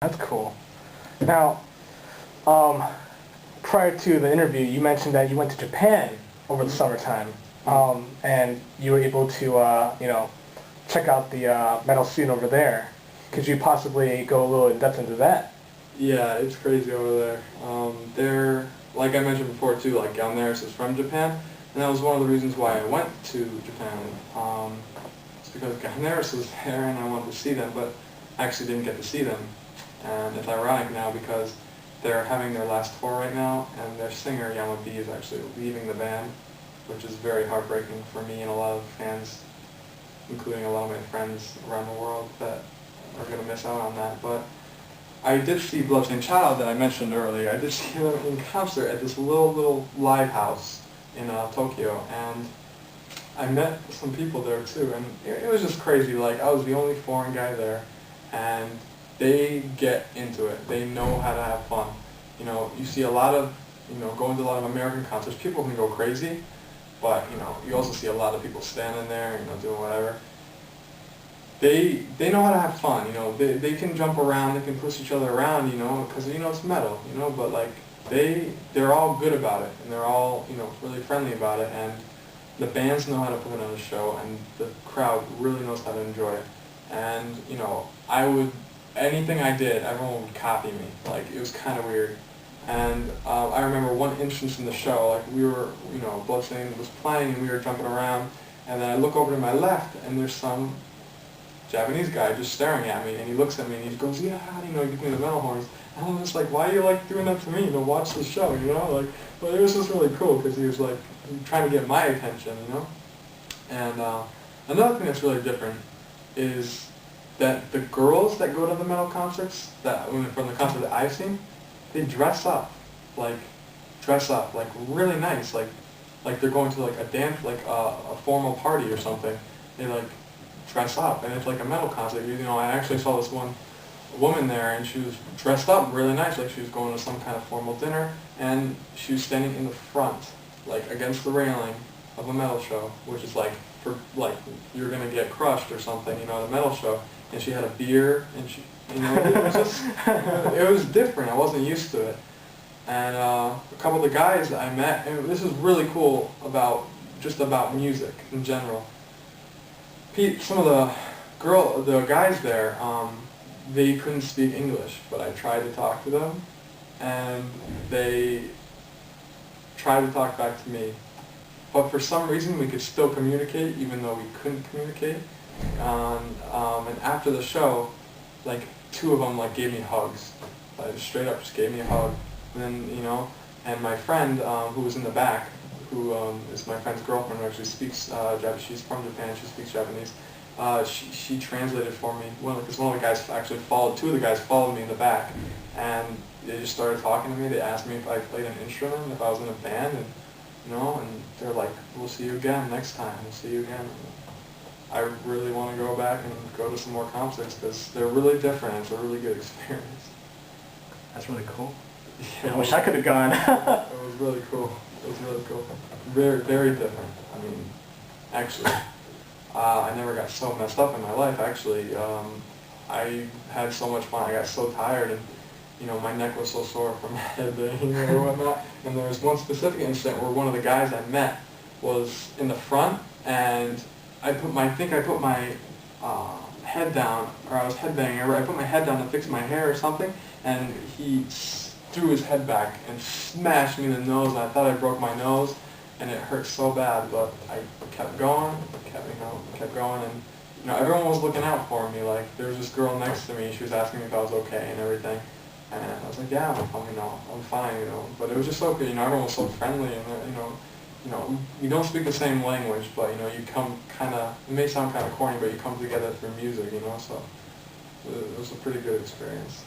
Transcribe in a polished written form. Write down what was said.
That's cool. Now, prior to the interview, you mentioned that you went to Japan over the summertime, and you were able to, check out the metal scene over there. Could you possibly go a little in depth into that? Yeah, it's crazy over there. They're, like I mentioned before too, like Guitarist is from Japan, and that was one of the reasons why I went to Japan. It's because Guitarist was there and I wanted to see them, but I actually didn't get to see them. And it's ironic now because they're having their last tour right now, and their singer, B, is actually leaving the band, which is very heartbreaking for me and a lot of fans, including a lot of my friends around the world that are going to miss out on that. But I did see Bloodstained Child that I mentioned earlier. I did see them in concert at this little live house in Tokyo, and I met some people there too, and it was just crazy. Like, I was the only foreign guy there, and they get into it. They know how to have fun. You know, you see a lot of, going to a lot of American concerts, people can go crazy, but, you also see a lot of people standing there, doing whatever. They know how to have fun, they can jump around, they can push each other around, because, it's metal, but like, they're all good about it, and they're all, really friendly about it, and the bands know how to put on a show, and the crowd really knows how to enjoy it. And, anything I did, everyone would copy me. Like, it was kind of weird. And I remember one instance in the show, like we were, Bloodstained was playing and we were jumping around, and then I look over to my left and there's some Japanese guy just staring at me, and he looks at me and he goes, yeah, he gives me the metal horns. And I'm just like, why are you doing that to me? Watch the show, But it was just really cool because he was trying to get my attention, And another thing that's really different is that the girls that go to the metal concerts, from the concert that I've seen, they dress up, really nice, like they're going to a dance, a formal party or something. They dress up, and it's like a metal concert. I actually saw this one woman there, and she was dressed up really nice, like she was going to some kind of formal dinner, and she was standing in the front, against the railing of a metal show, which is you're gonna get crushed or something, at a metal show. And she had a beer, and she, it was just, it was different. I wasn't used to it. And a couple of the guys that I met, and this is really cool about music in general. Some of the guys there, they couldn't speak English, but I tried to talk to them, and they tried to talk back to me. But for some reason, we could still communicate, even though we couldn't communicate. And after the show, two of them gave me hugs. Straight up just gave me a hug. And then, and my friend who was in the back, who is my friend's girlfriend, who actually speaks Japanese. She's from Japan, she speaks Japanese. She translated for me, because one of the guys actually two of the guys followed me in the back, and they just started talking to me. They asked me if I played an instrument, if I was in a band, and and they're like, we'll see you again next time, we'll see you again. I really want to go back and go to some more concerts because they're really different. It's a really good experience. That's really cool. Yeah, I wish I could have gone. It was really cool. It was really cool. Very, very different. Actually, I never got so messed up in my life. Actually, I had so much fun. I got so tired, and my neck was so sore from headbanging or whatnot. And there was one specific incident where one of the guys I met was in the front, and I put my head down, or I was headbanging, or I put my head down to fix my hair or something, and he threw his head back and smashed me in the nose, and I thought I broke my nose, and it hurt so bad, but I kept going, kept going, and everyone was looking out for me. There was this girl next to me, she was asking me if I was okay and everything, and I was like, yeah, I'm fine, but it was just so good, everyone was so friendly, and we don't speak the same language, but, you come it may sound kind of corny, but you come together through music, so it was a pretty good experience.